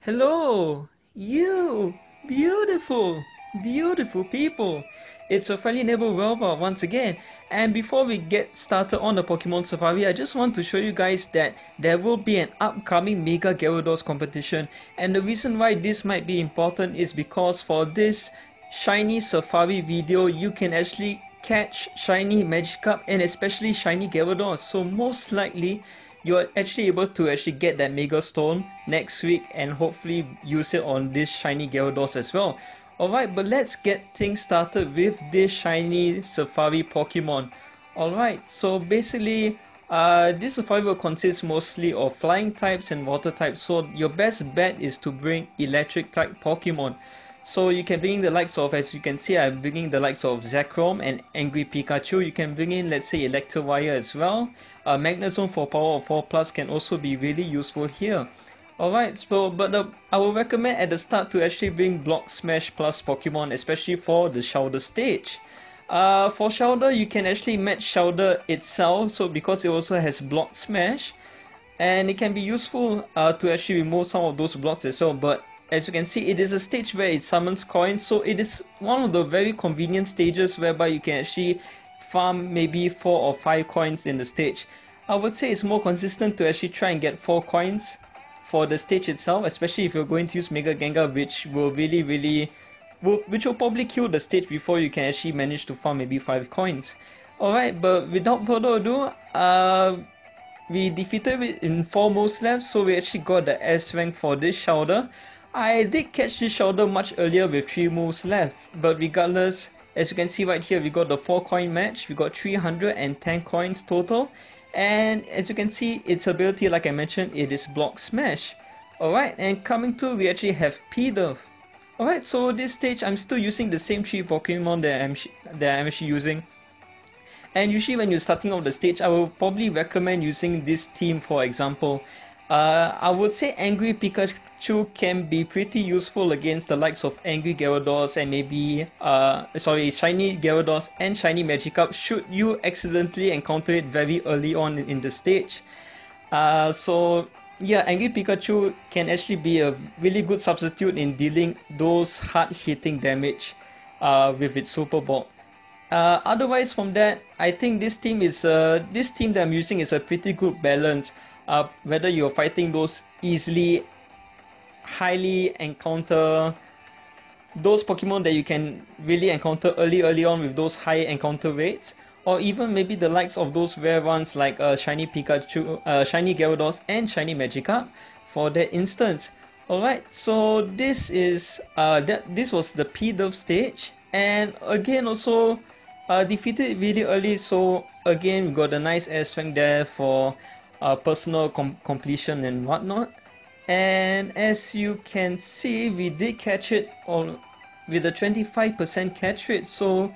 Hello, you beautiful, beautiful people. It's your friendly neighbor Rover once again. And before we get started on the Pokemon Safari, I just want to show you guys that there will be an upcoming Mega Gyarados competition. And the reason why this might be important is because for this Shiny Safari video, you can actually catch Shiny Magikarp and especially Shiny Gyarados. So most likely, you're actually able to actually get that Mega Stone next week and hopefully use it on this Shiny Gyarados as well. Alright, but let's get things started with this Shiny Safari Pokemon. Alright, so basically, this Safari will consist mostly of flying types and water types, so your best bet is to bring electric type Pokemon. So you can bring in the likes of, as you can see, I'm bringing the likes of Zekrom and Angry Pikachu. You can bring in, let's say, Electivire as well. Magnezone for power of 4 plus can also be really useful here. Alright, so I will recommend at the start to actually bring Block Smash plus Pokemon, especially for the Shellder stage. For Shellder, you can actually match Shellder itself, so because it also has Block Smash, and it can be useful to actually remove some of those blocks as well, but as you can see, it is a stage where it summons coins, so it is one of the very convenient stages whereby you can actually farm maybe 4 or 5 coins in the stage. I would say it's more consistent to actually try and get 4 coins for the stage itself, especially if you're going to use Mega Gengar, which will which will probably kill the stage before you can actually manage to farm maybe 5 coins. Alright, but without further ado, we defeated it in 4 moves left, so we actually got the S rank for this Shellder. I did catch this Shellder much earlier with 3 moves left, but regardless, as you can see right here, we got the 4 coin match, we got 310 coins total, and as you can see, its ability, like I mentioned, it is Block Smash. Alright, and coming to, we actually have Pidove. Alright, so this stage, I'm still using the same 3 Pokemon that I'm actually using. And usually when you're starting off the stage, I will probably recommend using this team, for example. I would say Angry Pikachu can be pretty useful against the likes of Angry Gyarados and maybe, Shiny Gyarados and Shiny Magikarp should you accidentally encounter it very early on in the stage. So yeah, Angry Pikachu can actually be a really good substitute in dealing those hard-hitting damage with its Super Ball. Otherwise from that, I think this team that I'm using is a pretty good balance. Whether you're fighting those highly encounter those Pokemon that you can really encounter early on with those high encounter rates, or even maybe the likes of those rare ones like Shiny Pikachu, Shiny Gyarados and Shiny Magikarp for that instance. Alright, so this is this was the Pidove stage, and again also defeated really early, so again we got a nice S rank there for personal completion and whatnot. And as you can see, we did catch it on with a 25% catch rate, so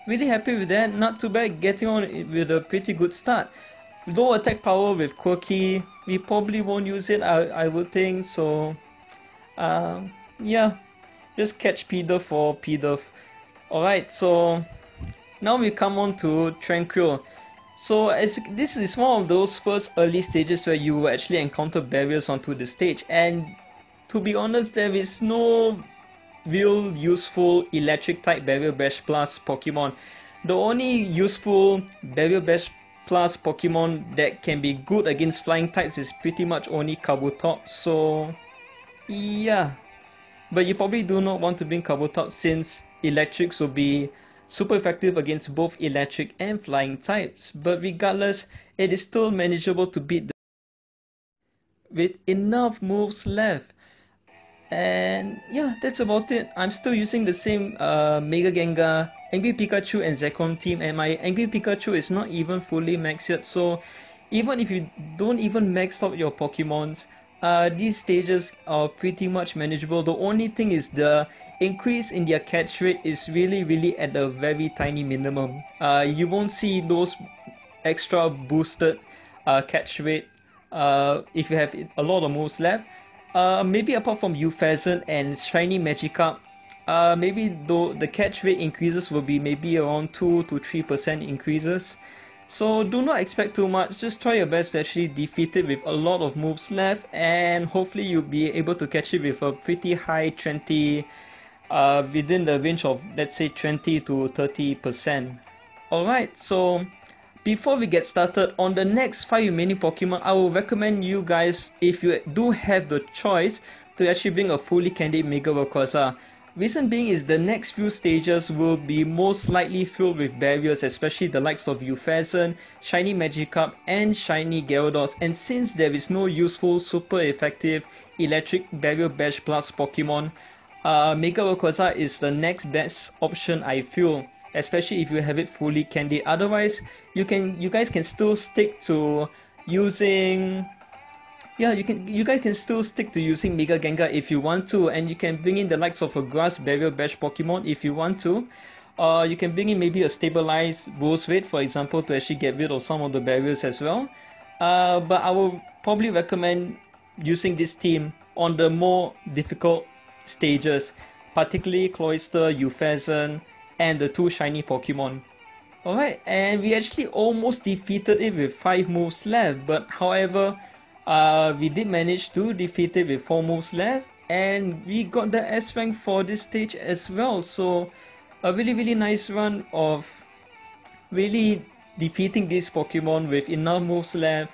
really happy with that. Not too bad, getting on with a pretty good start. Low attack power with Quirky, we probably won't use it, I would think, so yeah, just catch Pidove for Pidove. Alright, so now we come on to Tranquil. So this is one of those first early stages where you actually encounter barriers onto the stage, and to be honest, there is no real useful electric type Barrier Bash plus Pokemon. The only useful Barrier Bash plus Pokemon that can be good against flying types is pretty much only Kabutops, so yeah. But you probably do not want to bring Kabutops since electrics will be super effective against both electric and flying types, but regardless, it is still manageable to beat with enough moves left. And yeah, that's about it. I'm still using the same Mega Gengar, Angry Pikachu and Zekrom team, and my Angry Pikachu is not even fully maxed yet, so even if you don't even max out your Pokemons, these stages are pretty much manageable. The only thing is the increase in their catch rate is really at a very tiny minimum. You won't see those extra boosted catch rate if you have a lot of moves left. Maybe apart from Pheasant and Shiny Magikarp, maybe though the catch rate increases will be maybe around 2 to 3% increases. So do not expect too much, just try your best to actually defeat it with a lot of moves left, and hopefully you'll be able to catch it with a pretty high 20, within the range of, let's say, 20 to 30%. Alright, so before we get started on the next 5 remaining Pokemon, I will recommend you guys, if you do have the choice, to actually bring a fully candied Mega Rayquaza. Reason being is the next few stages will be most likely filled with barriers, especially the likes of Euphazan, Shiny Magikarp and Shiny Gyarados, and since there is no useful super effective electric barrier bash blast Pokemon, Mega Rayquaza is the next best option I feel, especially if you have it fully candied. Otherwise, you guys can still stick to using you guys can still stick to using Mega Gengar if you want to, and you can bring in the likes of a Grass Barrier Bash Pokemon if you want to. You can bring in maybe a stabilized Rose Raid, for example, to actually get rid of some of the barriers as well. But I will probably recommend using this team on the more difficult stages, particularly Cloyster, Euphazan, and the 2 shiny Pokemon. Alright, and we actually almost defeated it with 5 moves left, but however, we did manage to defeat it with 4 moves left, and we got the S rank for this stage as well. So a really nice run of really defeating this Pokemon with enough moves left,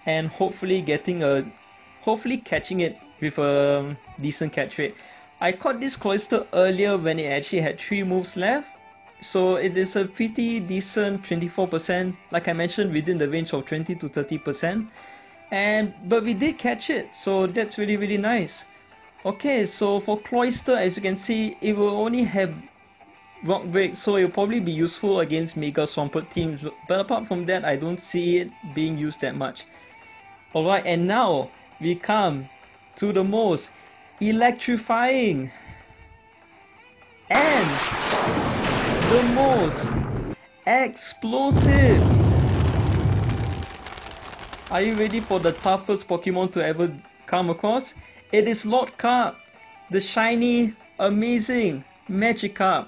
and hopefully catching it with a decent catch rate. I caught this Cloyster earlier when it actually had 3 moves left, so it is a pretty decent 24%, like I mentioned, within the range of 20 to 30%. But we did catch it, so that's really nice. Okay, so for Cloyster, as you can see, it will only have Rock Break, so it will probably be useful against Mega Swampert teams, but apart from that, I don't see it being used that much. Alright, and now we come to the most electrifying and the most explosive. Are you ready for the toughest Pokemon to ever come across? It is Lord Carp, the shiny, amazing Magikarp.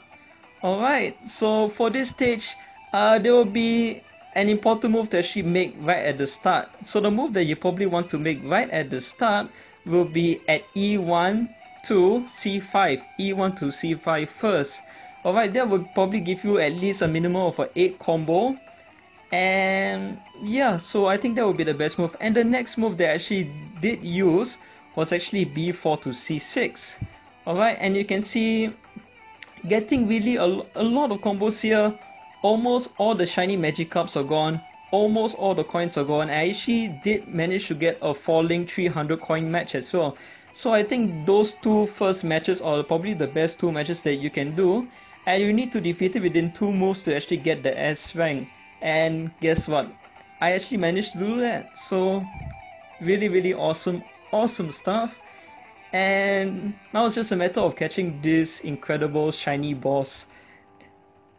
Alright, so for this stage, there will be an important move to actually make right at the start. So the move that you probably want to make right at the start will be at E1 to C5. E1 to C5 first. Alright, that will probably give you at least a minimum of an 8 combo. And yeah, so I think that would be the best move. And the next move that I actually did use was actually B4 to C6. Alright, and you can see getting really a lot of combos here. Almost all the shiny Magikarps are gone. Almost all the coins are gone. I actually did manage to get a falling 300 coin match as well. So I think those 2 first matches are probably the best 2 matches that you can do. And you need to defeat it within 2 moves to actually get the S rank. And guess what? I actually managed to do that. So really awesome stuff. And now it's just a matter of catching this incredible shiny boss.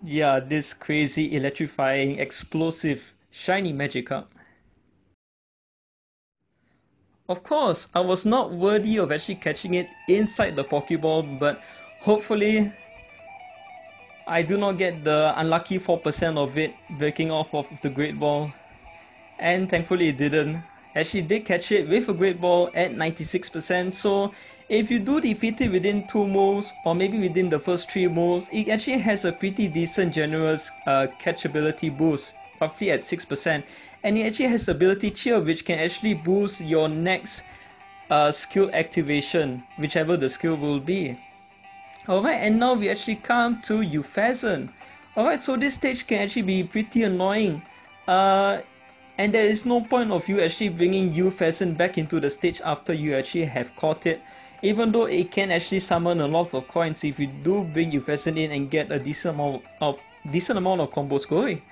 Yeah, this crazy, electrifying, explosive, shiny Magikarp. Of course, I was not worthy of actually catching it inside the Pokeball, but hopefully I do not get the unlucky 4% of it breaking off of the Great Ball. And thankfully it didn't. Actually did catch it with a Great Ball at 96%, so if you do defeat it within 2 moves or maybe within the first 3 moves, it actually has a pretty decent generous catchability boost, roughly at 6%. And it actually has the ability Cheer, which can actually boost your next skill activation, whichever the skill will be. Alright, and now we actually come to Euphazan. Alright, so this stage can actually be pretty annoying. And there is no point of you actually bringing Euphazan back into the stage after you actually have caught it. Even though it can actually summon a lot of coins if you do bring Euphazan in and get a decent amount of combos going.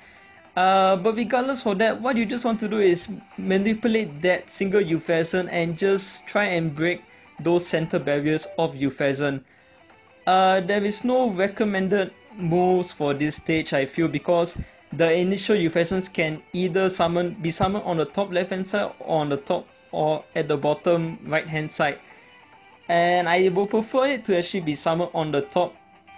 But regardless of that, what you just want to do is manipulate that single Euphazan and just try and break those center barriers of Euphazan. There is no recommended moves for this stage, I feel, because the initial Euphazans can either be summoned on the top left hand side or on the top or at the bottom right hand side. And I will prefer it to actually be summoned on the top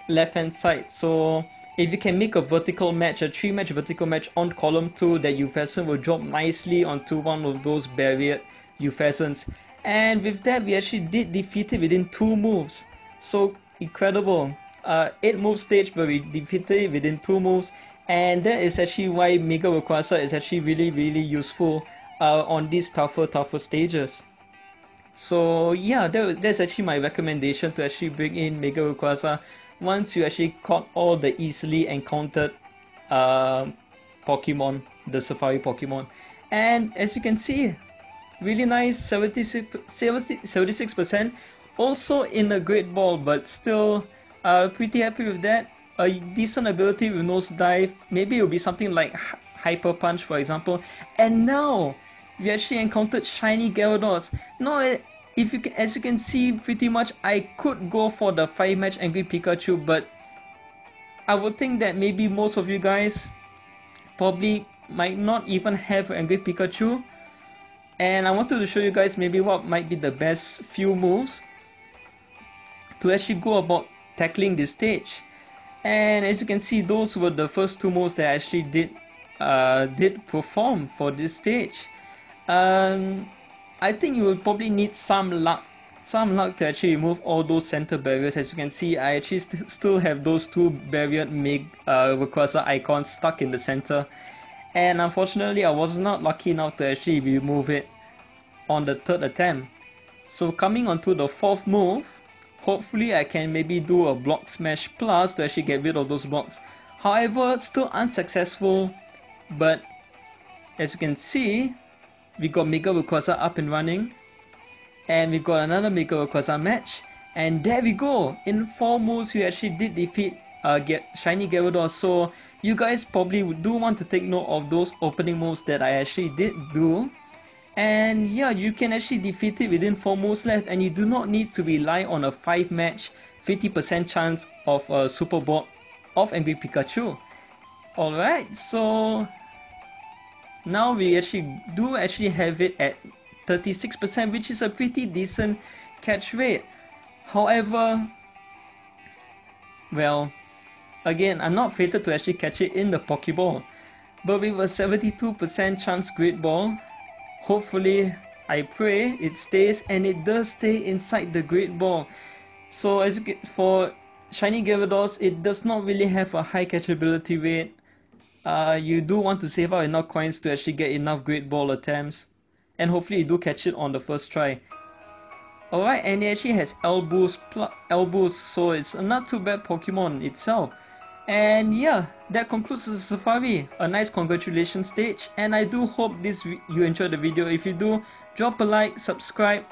left hand side. So if you can make a vertical match, a 3-match vertical match on column 2, that Ufacent will drop nicely onto one of those barrier Ufacents. And with that, we actually did defeat it within 2 moves. So incredible. 8-move stage, but we defeated it within 2 moves. And that is actually why Mega Rayquaza is actually really useful on these tougher stages. So yeah, that's actually my recommendation, to actually bring in Mega Rayquaza once you actually caught all the easily encountered Pokemon, the Safari Pokemon. And as you can see, really nice, 76%. Also in a Great Ball, but still pretty happy with that. A decent ability with Nose Dive. Maybe it will be something like Hyper Punch, for example. And now we actually encountered shiny Gyarados. Now, if you can, as you can see, pretty much I could go for the 5-match Angry Pikachu, but I would think that maybe most of you guys probably might not even have Angry Pikachu. And I wanted to show you guys maybe what might be the best few moves to actually go about tackling this stage. And as you can see, those were the first 2 moves that I actually did perform for this stage. I think you will probably need some luck to actually remove all those center barriers. As you can see, I actually still have those 2 barriered Rayquaza icons stuck in the center. And unfortunately, I was not lucky enough to actually remove it on the 3rd attempt. So coming on to the 4th move, hopefully I can maybe do a Block Smash Plus to actually get rid of those blocks. However, still unsuccessful, but as you can see, we got Mega Rayquaza up and running, and we got another Mega Rayquaza match, and there we go. In 4 moves, we actually did defeat shiny Gyarados. So you guys probably do want to take note of those opening moves that I actually did do. And yeah, you can actually defeat it within 4 moves left, and you do not need to rely on a 5-match 50% chance of a Super Board of Angry Pikachu. Alright, so now we actually have it at 36%, which is a pretty decent catch rate. However, well, again, I'm not fated to actually catch it in the Pokeball, but with a 72% chance Great Ball, hopefully, I pray it stays, and it does stay inside the Great Ball. So as you get, for shiny Gyarados, it does not really have a high catchability rate. You do want to save up enough coins to actually get enough Great Ball attempts, and hopefully you do catch it on the first try. Alright, and it actually has L-Boost, so it's a not too bad Pokemon itself. And yeah, that concludes the Safari. A nice congratulations stage, and I do hope you enjoyed the video. If you do, drop a like, subscribe,